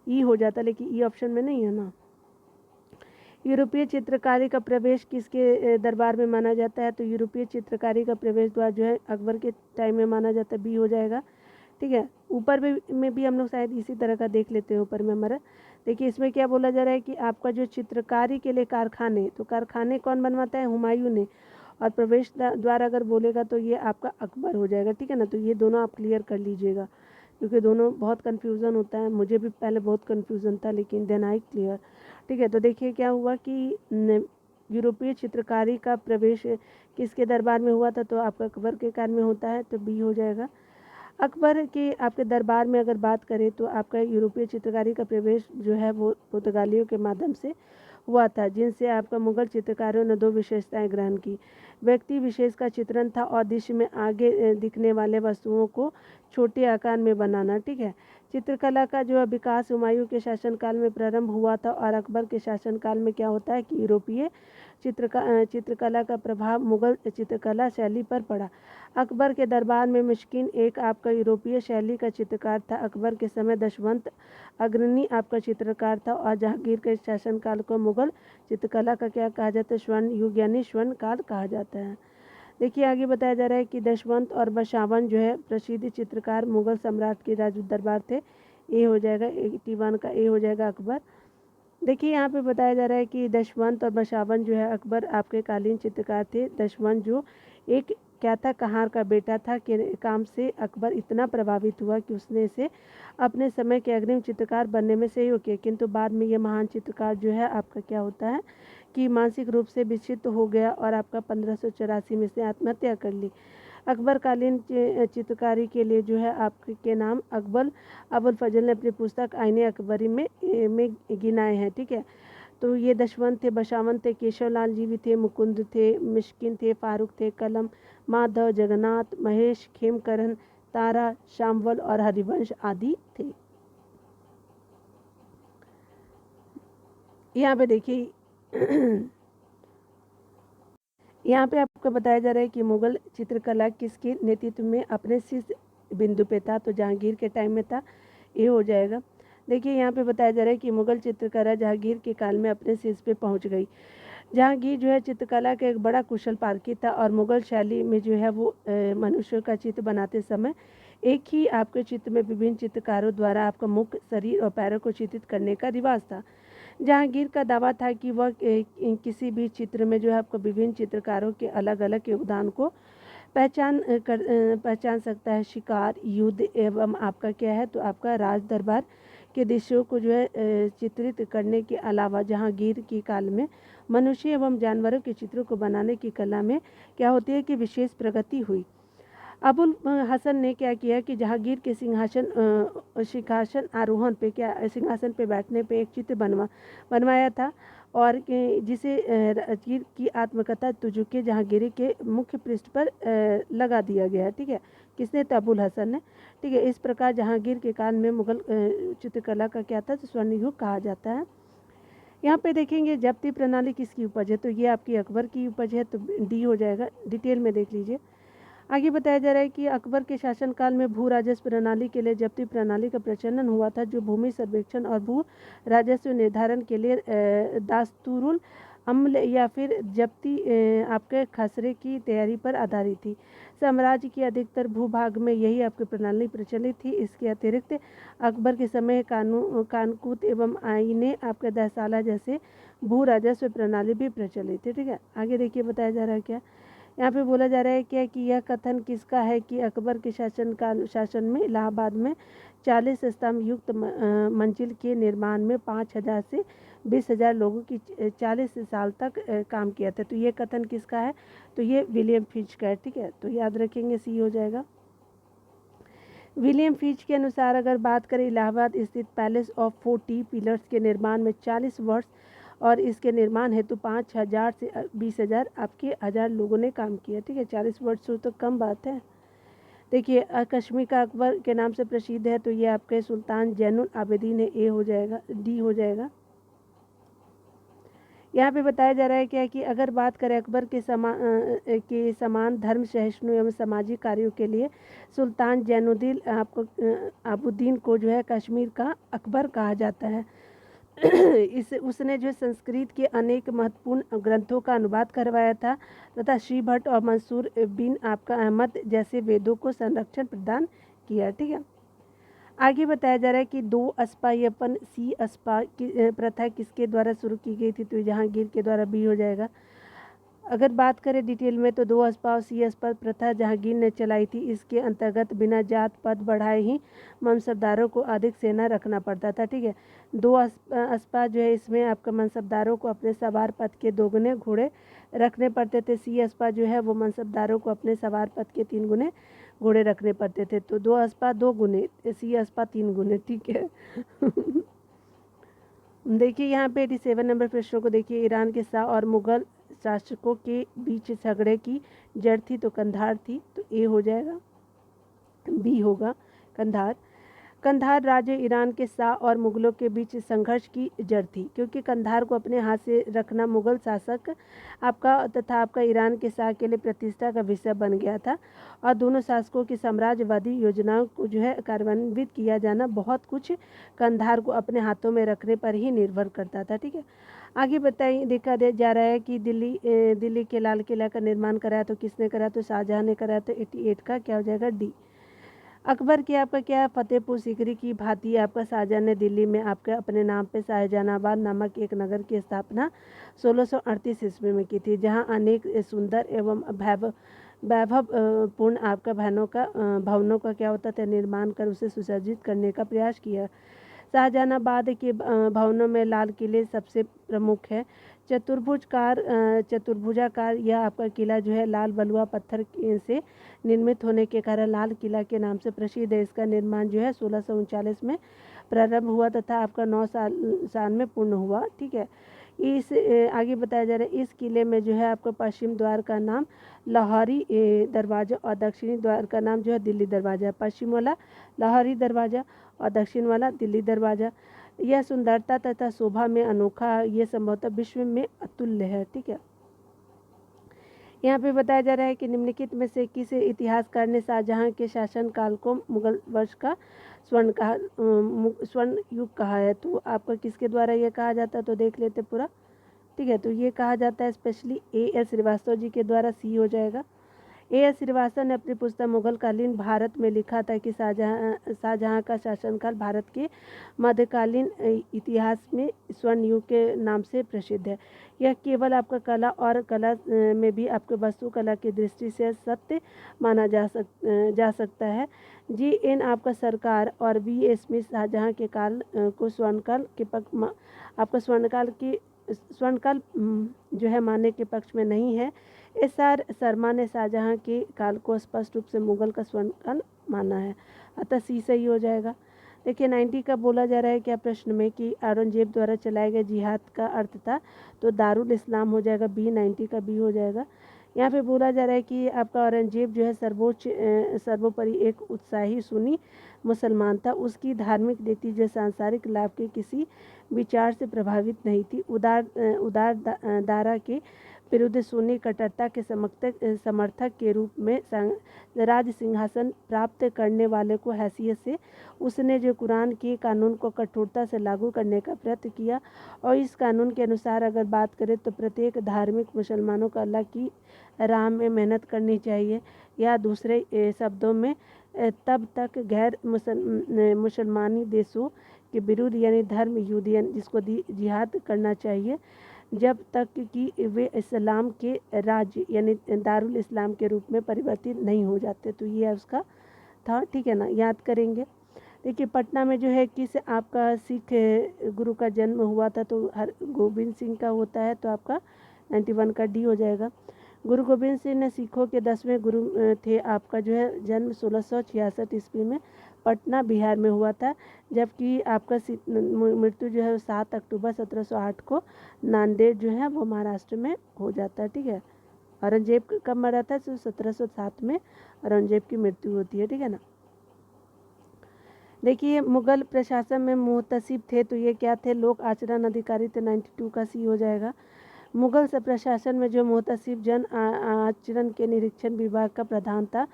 ई हो जाता, लेकिन ई ऑप्शन में नहीं है ना। यूरोपीय चित्रकारी का प्रवेश किसके दरबार में माना जाता है, तो यूरोपीय चित्रकारी का प्रवेश द्वार जो है अकबर के टाइम में माना जाता है, बी हो जाएगा, ठीक है। ऊपर में भी हम लोग शायद इसी तरह का देख लेते हैं ऊपर में हमारा। देखिए इसमें क्या बोला जा रहा है कि आपका जो चित्रकारी के लिए कारखाने, तो कारखाने कौन बनवाता है, हुमायूं ने, और प्रवेश द्वार अगर बोलेगा तो ये आपका अकबर हो जाएगा, ठीक है ना। तो ये दोनों आप क्लियर कर लीजिएगा, क्योंकि दोनों बहुत कन्फ्यूज़न होता है, मुझे भी पहले बहुत कन्फ्यूज़न था, लेकिन देन आई क्लियर, ठीक है। तो देखिए क्या हुआ कि यूरोपीय चित्रकारी का प्रवेश किसके दरबार में हुआ था, तो आपका अकबर के काल में होता है, तो बी हो जाएगा। अकबर के आपके दरबार में अगर बात करें तो आपका यूरोपीय चित्रकारी का प्रवेश जो है वो पुर्तगालियों के माध्यम से हुआ था, जिनसे आपका मुगल चित्रकारों ने दो विशेषताएं ग्रहण की। व्यक्ति विशेष का चित्रण था और दृश्य में आगे दिखने वाले वस्तुओं को छोटे आकार में बनाना, ठीक है। चित्रकला का जो विकास हुमायूं के शासनकाल में प्रारंभ हुआ था और अकबर के शासनकाल में क्या होता है कि यूरोपीय चित्रकला का प्रभाव मुगल चित्रकला शैली पर पड़ा। अकबर के दरबार में मिस्किन एक आपका यूरोपीय शैली का चित्रकार था। अकबर के समय दशवंत अग्रणी आपका चित्रकार था और जहांगीर के शासनकाल को मुगल चित्रकला का क्या कहा जाता है, स्वर्ण युग यानी स्वर्ण काल कहा जाता है। देखिए आगे बताया जा रहा है कि दशवंत और बशावन जो है प्रसिद्ध चित्रकार मुगल सम्राट के राजपूत दरबार थे। ए हो जाएगा 81 का, ए हो जाएगा अकबर। देखिए यहाँ पे बताया जा रहा है कि दशवंत और बशावन जो है अकबर आपके कालीन चित्रकार थे। दशवंत जो एक क्या था, कहार का बेटा था, के काम से अकबर इतना प्रभावित हुआ कि उसने इसे अपने समय के अग्रिम चित्रकार बनने में सहयोग किया, किंतु बाद में ये महान चित्रकार जो है आपका क्या होता है कि मानसिक रूप से विक्षिप्त हो गया और आपका 1584 में से आत्महत्या कर ली। अकबर कालीन चित्रकारी के लिए जो है आपके नाम अकबर अबुल फजल ने अपनी पुस्तक आईने अकबरी में गिनाए हैं, ठीक है। तो ये दशवंत थे, बशावन थे, केशवलाल जी भी थे, मुकुंद थे, मिश्किन थे, फारूक थे, कलम, माधव, जगन्नाथ, महेश, खेमकरण, तारा, शामवल और हरिवंश आदि थे। यहाँ पे देखिए यहाँ पे आपको बताया जा रहा है कि मुगल चित्रकला किसके नेतृत्व में अपने शीर्ष बिंदु पे था, तो जहांगीर के टाइम में था, ये हो जाएगा। देखिए यहाँ पे बताया जा रहा है कि मुगल चित्रकला जहांगीर के काल में अपने शीर्ष पे पहुंच गई। जहांगीर जो है चित्रकला का एक बड़ा कुशल पारखी था और मुगल शैली में जो है वो मनुष्य का चित्र बनाते समय एक ही आपके चित्र में विभिन्न चित्रकारों द्वारा आपका मुख, शरीर और पैरों को चित्रित करने का रिवाज था। जहांगीर का दावा था कि वह किसी भी चित्र में जो है आपको विभिन्न चित्रकारों के अलग अलग योगदान को पहचान सकता है। शिकार, युद्ध एवं आपका क्या है, तो आपका राज दरबार के दृश्यों को जो है चित्रित करने के अलावा जहांगीर की काल में मनुष्य एवं जानवरों के चित्रों को बनाने की कला में क्या होती है कि विशेष प्रगति हुई। अबुल हसन ने क्या किया कि जहांगीर के सिंहासन आरोहण पे क्या सिंहासन पे बैठने पे एक चित्र बनवाया था और जिसे राजगीर की आत्मकथा तुजुके जहांगीरी के मुख्य पृष्ठ पर लगा दिया गया, ठीक है। किसने, तो अबुल हसन ने, ठीक है। इस प्रकार जहांगीर के काल में मुगल चित्रकला का क्या था, तो स्वर्ण युग कहा जाता है। यहाँ पे देखेंगे जब्ती प्रणाली किसकी उपज है, तो ये आपकी अकबर की उपज है, तो डी हो जाएगा। डिटेल में देख लीजिए। आगे बताया जा रहा है कि अकबर के शासनकाल में भू राजस्व प्रणाली के लिए जब्ती प्रणाली का प्रचलन हुआ था, जो भूमि सर्वेक्षण और भू राजस्व निर्धारण के लिए दास्तूरुल अम्ल या फिर जब्ती आपके खसरे की तैयारी पर आधारित थी। साम्राज्य की अधिकतर भूभाग में यही आपकी प्रणाली प्रचलित थी। इसके अतिरिक्त अकबर के समय कानूत एवं आईने आपके दहसाला जैसे भू राजस्व प्रणाली भी प्रचलित थी, ठीक है। आगे देखिए बताया जा रहा है क्या, यहाँ पे बोला जा रहा है क्या कि यह कथन किसका है कि अकबर के शासन में इलाहाबाद में 40 स्तंभ युक्त मंजिल के निर्माण में 5,000 से 20,000 लोगों की 40 साल तक काम किया था। तो ये कथन किसका है, तो ये विलियम फिंच का है, ठीक है। तो याद रखेंगे, सी हो जाएगा। विलियम फिंच के अनुसार अगर बात करें इलाहाबाद स्थित पैलेस ऑफ 40 पिलर्स के निर्माण में 40 वर्ष और इसके निर्माण हेतु 5,000 से 20,000 आपके 1,000 लोगों ने काम किया, ठीक है। 40 वर्ष तो कम बात है। देखिए कश्मीर का अकबर के नाम से प्रसिद्ध है, तो ये आपके सुल्तान जैनुल आबिदीन है, ए हो जाएगा, डी हो जाएगा। यहाँ पे बताया जा रहा है क्या कि अगर बात करें अकबर के समान धर्म सहिष्णु एवं सामाजिक कार्यों के लिए सुल्तान जैनुद्दीन आपको आबुद्दीन को जो है कश्मीर का अकबर कहा जाता है। उसने जो संस्कृत के अनेक महत्वपूर्ण ग्रंथों का अनुवाद करवाया था तथा श्री भट्ट और मंसूर बिन आपका अहमद जैसे वेदों को संरक्षण प्रदान किया, ठीक है। आगे बताया जा रहा है कि 2 अस्पायपन सी अस्पा की प्रथा किसके द्वारा शुरू की गई थी, तो जहांगीर के द्वारा, बी हो जाएगा। अगर बात करें डिटेल में तो 2 अस्पा और सी अस्पा प्रथा जहांगीर ने चलाई थी। इसके अंतर्गत बिना जात पद बढ़ाए ही मनसबदारों को अधिक सेना रखना पड़ता था। ठीक है, 2 अस्पा जो है इसमें आपका मनसबदारों को अपने सवार पद के 2 गुने घोड़े रखने पड़ते थे। सी अस्पा जो है वो मनसबदारों को अपने सवार पद के 3 गुने घोड़े रखने पड़ते थे। तो 2 अस्पा 2 गुने, सी अस्पा 3 गुने। ठीक है। देखिए यहाँ पे 87 नंबर प्रश्नों को देखिए। ईरान के शाह और मुगल शासकों के बीच झगड़े की जड़ थी तो कंधार थी, तो ए हो जाएगा, बी होगा कंधार। कंधार राज्य ईरान के शाह और मुगलों के बीच संघर्ष की जड़ थी, क्योंकि कंधार को अपने हाथ से रखना मुगल शासक आपका तथा आपका ईरान के शाह के लिए प्रतिष्ठा का विषय बन गया था। और दोनों शासकों की साम्राज्यवादी योजनाओं को जो है कार्यान्वित किया जाना बहुत कुछ कंधार को अपने हाथों में रखने पर ही निर्भर करता था। ठीक है, आगे बताइए। देखा जा रहा है कि दिल्ली के लाल किला का निर्माण कराया तो किसने कराया, तो शाहजहां ने कराया। तो 88 का क्या हो जाएगा, डी। अकबर की आपका क्या है, फतेहपुर सीकरी की भांति आपका शाहजहां ने दिल्ली में आपके अपने नाम पे शाहजहानाबाद नामक एक नगर की स्थापना 1638 ईस्वी में की थी, जहां अनेक सुंदर एवं वैभव पूर्ण आपका भवनों का क्या होता था, निर्माण कर उसे सुसज्जित करने का प्रयास किया। शाहजहानाबाद के भवनों में लाल किले सबसे प्रमुख है। चतुर्भुजाकार यह आपका किला जो है लाल बलुआ पत्थर से निर्मित होने के कारण लाल किला के नाम से प्रसिद्ध है। इसका निर्माण जो है 1639 में प्रारंभ हुआ तथा आपका 9 साल में पूर्ण हुआ। ठीक है, इस आगे बताया जा रहा है इस किले में जो है आपका पश्चिम द्वार का नाम लाहौरी दरवाज़ा और दक्षिणी द्वार का नाम जो है दिल्ली दरवाज़ा। पश्चिम वाला लाहौरी दरवाज़ा और दक्षिण वाला दिल्ली दरवाज़ा। यह सुंदरता तथा शोभा में अनोखा, ये संभवतः विश्व में अतुल्य है। ठीक है, यहाँ पे बताया जा रहा है कि निम्नलिखित में से किस इतिहासकार ने शाहजहां के शासनकाल को मुगल वर्ष का स्वर्ण युग कहा है। तो आपका किसके द्वारा ये कहा जाता है, तो देख लेते पूरा। ठीक है, तो ये कहा जाता है स्पेशली A.S. श्रीवास्तव जी के द्वारा, सी हो जाएगा। A.S. श्रीवास्तव ने अपनी पुस्तक मुगलकालीन भारत में लिखा था कि शाहजहां का शासनकाल भारत के मध्यकालीन इतिहास में स्वर्ण युग के नाम से प्रसिद्ध है। यह केवल आपका कला और कला में भी आपके वास्तुकला की दृष्टि से सत्य माना जा सकता है। G.N. आपका सरकार और V.A. स्मिथ शाहजहां के काल को स्वर्णकाल के आपका स्वर्णकाल जो है मानने के पक्ष में नहीं है। S.R. शर्मा ने शाहजहां के काल को स्पष्ट रूप से मुगल का स्वर्णकाल माना है, अतः सी सही हो जाएगा। देखिए 90 का बोला जा रहा है क्या प्रश्न में कि औरंगजेब द्वारा चलाए गए जिहाद का अर्थ था, तो दारुल इस्लाम हो जाएगा, बी। 90 का बी हो जाएगा। यहाँ पे बोला जा रहा है कि आपका औरंगजेब जो है सर्वोपरि एक उत्साही सुन्नी मुसलमान था। उसकी धार्मिक नीति जो सांसारिक लाभ के किसी विचार से प्रभावित नहीं थी। उदार दारा के विरुद्ध सुन्नी कट्टरता के समर्थक के रूप में राज सिंहासन प्राप्त करने वाले को हैसियत से उसने जो कुरान के कानून को कठोरता से लागू करने का प्रयत्न किया। और इस कानून के अनुसार अगर बात करें तो प्रत्येक धार्मिक मुसलमानों को अल्लाह की राह में मेहनत करनी चाहिए, या दूसरे शब्दों में तब तक गैर मुसलमानी देशों के विरुद्ध यानी धर्म युद्ध जिसको जिहाद करना चाहिए, जब तक कि वे इस्लाम के राज्य यानी दारुल इस्लाम के रूप में परिवर्तित नहीं हो जाते। तो ये उसका था। ठीक है ना, याद करेंगे। देखिए पटना में जो है किस आपका सिख गुरु का जन्म हुआ था, तो गोविंद सिंह का होता है, तो आपका 91 का डी हो जाएगा। गुरु गोविंद सिंह ने सिखों के 10वें गुरु थे। आपका जो है जन्म 1666 ईस्वी में पटना बिहार में हुआ था, जबकि आपका मृत्यु जो है 7 अक्टूबर 1708 को नांदेड़ जो है वो महाराष्ट्र में हो जाता है। ठीक है, औरंगजेब कब मरा था, तो 1707 में औरंगजेब की मृत्यु होती है। ठीक है ना। देखिए मुगल प्रशासन में मुहतसिब थे, तो ये क्या थे, लोक आचरण अधिकारी थे। 92 का सी हो जाएगा। मुगल से प्रशासन में जो मुहतसिब जन आचरण के निरीक्षण विभाग का प्रधान था,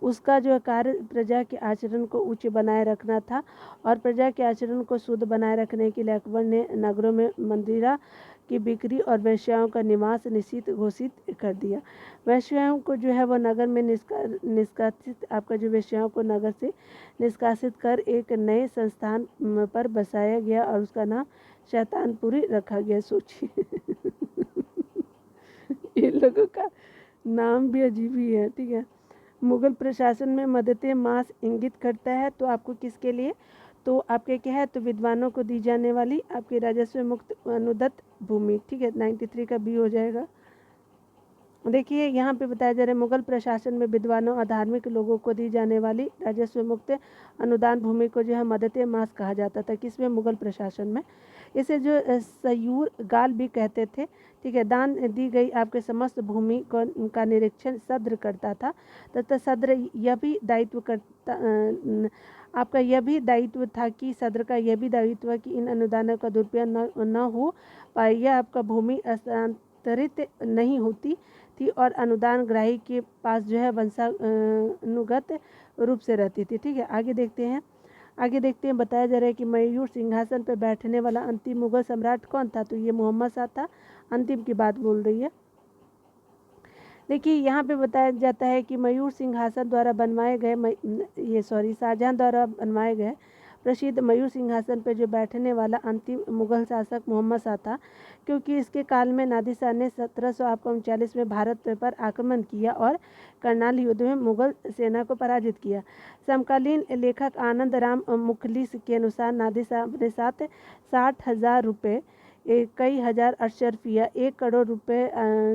उसका जो कार्य प्रजा के आचरण को उच्च बनाए रखना था। और प्रजा के आचरण को शुद्ध बनाए रखने के लिए अकबर ने नगरों में मंदिरा की बिक्री और वेश्याओं का निवास निषिद्ध घोषित कर दिया। वेश्याओं को जो है वो नगर में निष्कासित आपका जो वेश्याओं को नगर से निष्कासित कर एक नए संस्थान पर बसाया गया और उसका नाम शैतानपुरी रखा गया। सोचिए ये लोगों का नाम भी अजीब ही है, ठीक है। मुगल प्रशासन में मदते मास इंगित करता है, तो आपको किसके लिए, तो आपके क्या है, तो विद्वानों को दी जाने वाली आपकी राजस्व मुक्त अनुदत्त भूमि, ठीक है। 93 का बी हो जाएगा। देखिए यहाँ पे बताया जा रहा है मुगल प्रशासन में विद्वानों और धार्मिक लोगों को दी जाने वाली राजस्व मुक्त अनुदान भूमि को जो है मदते मास कहा जाता था, किसमें, मुगल प्रशासन में। इसे जो सयूर गाल भी कहते थे, ठीक है। दान दी गई आपके समस्त भूमि को का निरीक्षण सद्र करता था तथा सद्र यह भी दायित्व करता आपका यह भी दायित्व था कि सद्र का यह भी दायित्व कि इन अनुदानों का दुरुपयोग न हो पाए, यह आपका भूमि हस्तांतरित नहीं होती थी और अनुदान ग्राही के पास जो है वंशानुगत रूप से रहती थी, ठीक है। आगे देखते हैं बताया जा रहा है कि मयूर सिंहासन पर बैठने वाला अंतिम मुगल सम्राट कौन था, तो ये मोहम्मद शाह था। अंतिम की बात बोल रही है। देखिए यहाँ पे बताया जाता है कि मयूर सिंहासन द्वारा बनवाए गए शाहजहां द्वारा बनवाए गए प्रसिद्ध मयूर सिंहासन पर जो बैठने वाला अंतिम मुगल शासक मोहम्मद शाह था, क्योंकि इसके काल में नादिर शाह ने 1739 में भारत पर आक्रमण किया और करनाल युद्ध में मुगल सेना को पराजित किया। समकालीन लेखक आनंद राम मुखलिस के अनुसार नादिर शाह अपने साथ 60,000 रुपये, कई हजार अशरफिया, 1 करोड़ रुपए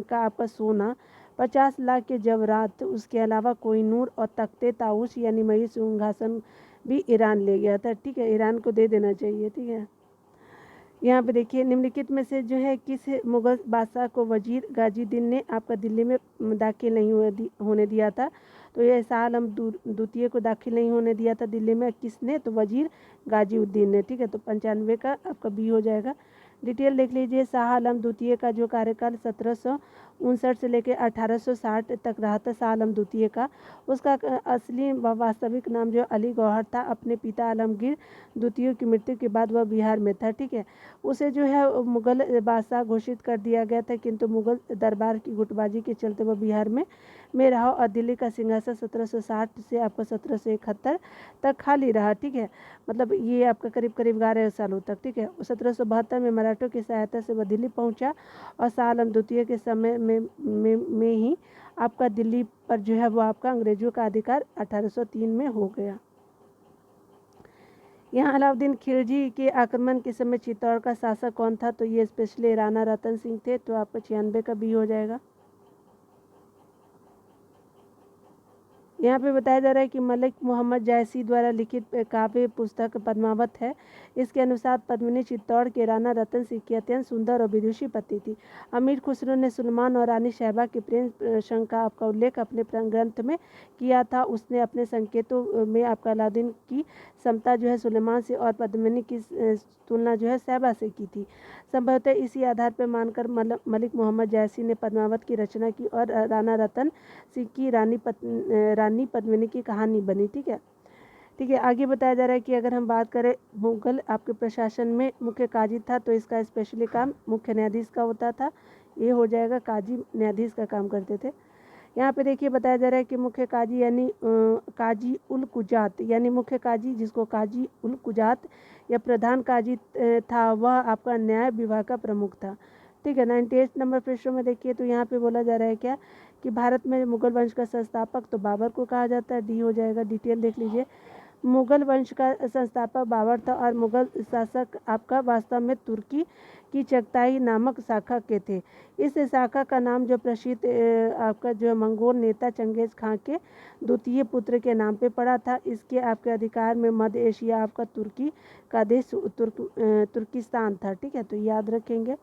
का आपका सोना, 50 लाख के जवरात, उसके अलावा कोहिनूर और तख्ते ताऊस यानी मयूर सिंहासन भी ईरान ले गया था, ठीक है। ईरान को दे देना चाहिए, ठीक है। यहाँ पे देखिए निम्नलिखित में से जो है किस मुगल बादशाह को वजीर गाजीउद्दीन ने आपका दिल्ली में दाखिल नहीं होने दिया था, तो यह शाह आलम द्वितीय को दाखिल नहीं होने दिया था दिल्ली में, किसने, तो वजीर गाजीउद्दीन ने, ठीक है। तो 95 का आपका बी हो जाएगा। डिटेल देख लीजिए। शाह आलम द्वितीय का जो कार्यकाल 1759 से लेकर 1860 तक रहा था शाह आलम द्वितीय का। उसका असली व वास्तविक नाम जो अली गौहर था। अपने पिता आलमगीर द्वितीय की मृत्यु के बाद वह बिहार में था, ठीक है। उसे जो है मुगल बादशाह घोषित कर दिया गया था, किंतु मुगल दरबार की गुटबाजी के चलते वह बिहार में रहा और दिल्ली का सिंहासन 1760 से आपका 1771 तक खाली रहा, ठीक है। मतलब ये आपका करीब करीब 11 सालों तक, ठीक है। 1772 में मराठों की सहायता से वह दिल्ली पहुंचा और शाह आलम द्वितीय के समय में ही आपका दिल्ली पर जो है वो आपका अंग्रेजों का अधिकार 1803 में हो गया। यहाँ अलाउद्दीन खिलजी के आक्रमण के समय चित्तौड़ का शासक कौन था, तो ये स्पेशली राणा रतन सिंह थे, तो आपका 96 का बी हो जाएगा। यहाँ पे बताया जा रहा है कि मलिक मोहम्मद जायसी द्वारा लिखित काव्य पुस्तक पद्मावत है। इसके अनुसार पद्मिनी चित्तौड़ के राणा रतन सिंह की अत्यंत सुंदर और विदुषी पत्नी थी। अमीर खुसरो ने सुलेमान और रानी शहबा के प्रेम प्रसंग का आपका उल्लेख अपने ग्रंथ में किया था। उसने अपने संकेतों में आपका अलाउद्दीन की समता जो है सुलेमान से और पद्मिनी की तुलना जो है शहबा से की थी। संभवतः इसी आधार पर मानकर मलिक मोहम्मद जायसी ने पद्मावत की रचना की और राणा रतन सिंह की रानी पद्मिनी की कहानी बनी, ठीक है। ठीक है, आगे बताया जा रहा है कि अगर हम बात करें मुगल आपके प्रशासन में मुख्य काजी था, तो इसका स्पेशली काम मुख्य न्यायाधीश का होता था। ये हो जाएगा, काजी न्यायाधीश का काम करते थे। यहाँ पे देखिए बताया जा रहा है कि मुख्य काजी यानी काजी उल कुजात यानी मुख्य काजी, जिसको काजी उल कुजात या प्रधान काजी था, वह आपका न्याय विभाग का प्रमुख था, ठीक है। 98 नंबर पृष्ठों में देखिए तो यहाँ पे बोला जा रहा है क्या कि भारत में मुगल वंश का संस्थापक तो बाबर को कहा जाता है, डी हो जाएगा। डिटेल देख लीजिए। मुगल वंश का संस्थापक बाबर था और मुगल शासक आपका वास्तव में तुर्की की चगताई नामक शाखा के थे। इस शाखा का नाम जो प्रसिद्ध आपका जो मंगोल नेता चंगेज खां के द्वितीय पुत्र के नाम पे पड़ा था। इसके आपके अधिकार में मध्य एशिया आपका तुर्की का देश तुर्किस्तान था, ठीक है, तो याद रखेंगे।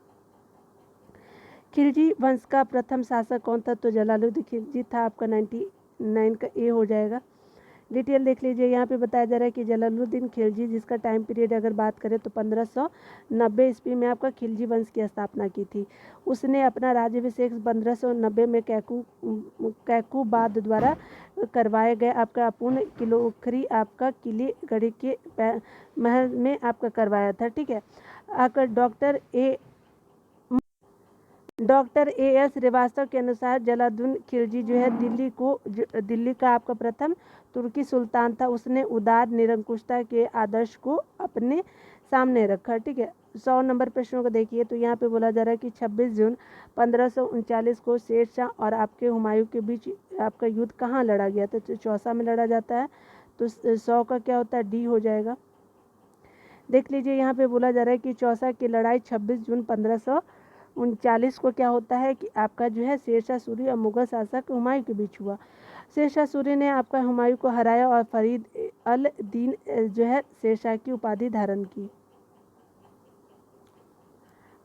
खिलजी वंश का प्रथम शासक कौन था, तो जलालुद्दीन खिलजी था, आपका 99 का ए हो जाएगा। डिटेल देख लीजिए। यहाँ पे बताया जा रहा है कि जलालुद्दीन खिलजी, जिसका टाइम पीरियड अगर बात करें तो 1590 ईस्वी में आपका खिलजी वंश की स्थापना की थी। उसने अपना राज्याभिषेक 1590 में कैकूबाद द्वारा करवाए गए आपका अपूर्ण किलोखरी आपका किले गढ़ी के महल में आपका करवाया था, ठीक है। आकर डॉक्टर ए.एस. श्रीवास्तव के अनुसार जलालुद्दीन खिलजी जो है दिल्ली का आपका प्रथम तुर्की सुल्तान था। उसने उदार निरंकुशता के आदर्श को अपने सामने रखा। ठीक है, 100 नंबर प्रश्नों को देखिए तो यहाँ पे बोला जा रहा है कि 26 जून 1539 को शेर शाह और आपके हुमायूं के बीच आपका युद्ध कहाँ लड़ा गया था? तो चौसा में लड़ा जाता है। तो 100 का क्या होता है, डी हो जाएगा। देख लीजिए यहाँ पे बोला जा रहा है कि चौसा की लड़ाई 26 जून 1539 को क्या होता है कि आपका जो है शेरशाह सूरी और मुगल शासक हुमायूं के बीच हुआ। शेरशाह सूरी ने आपका हुमायूं को हराया और फरीद अल दीन जो है शेरशाह की उपाधि धारण की।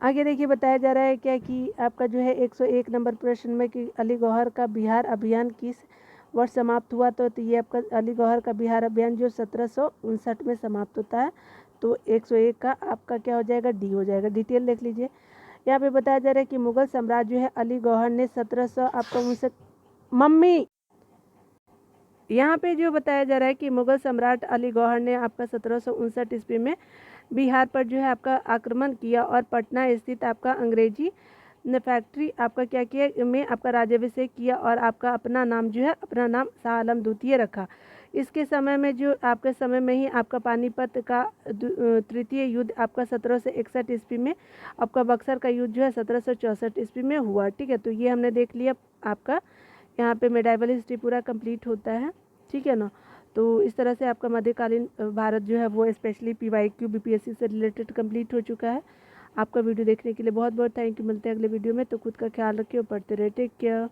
आगे देखिए बताया जा रहा है क्या कि आपका जो है 101 नंबर प्रश्न में कि अली गौहर का बिहार अभियान किस वर्ष समाप्त हुआ? तो ये आपका अली गौहर का बिहार अभियान जो 1759 में समाप्त होता है। तो 101 का आपका क्या हो जाएगा, डी हो जाएगा। डिटेल देख लीजिए, यहाँ पे बताया जा रहा है कि मुगल सम्राट जो है अली गौहर ने 1700 आपका 59 मम्मी यहाँ पे जो बताया जा रहा है कि मुगल सम्राट अली गौहर ने आपका 1759 ईस्वी में बिहार पर जो है आपका आक्रमण किया और पटना स्थित आपका अंग्रेजी फैक्ट्री आपका क्या किया में आपका राज्याभिषेक किया और आपका अपना नाम जो है अपना नाम शाह आलम द्वितीय रखा। इसके समय में जो आपके समय में ही आपका पानीपत का तृतीय युद्ध आपका 1761 ईस्वी में, आपका बक्सर का युद्ध जो है 1764 ईस्वी में हुआ। ठीक है, तो ये हमने देख लिया। आपका यहाँ पे मेडाइवल हिस्ट्री पूरा कंप्लीट होता है। ठीक है ना, तो इस तरह से आपका मध्यकालीन भारत जो है वो स्पेशली PYQ BPSC से रिलेटेड कंप्लीट हो चुका है। आपका वीडियो देखने के लिए बहुत बहुत थैंक यू। मिलते हैं अगले वीडियो में, तो खुद का ख्याल रखिए और पढ़ते रहे। Take care.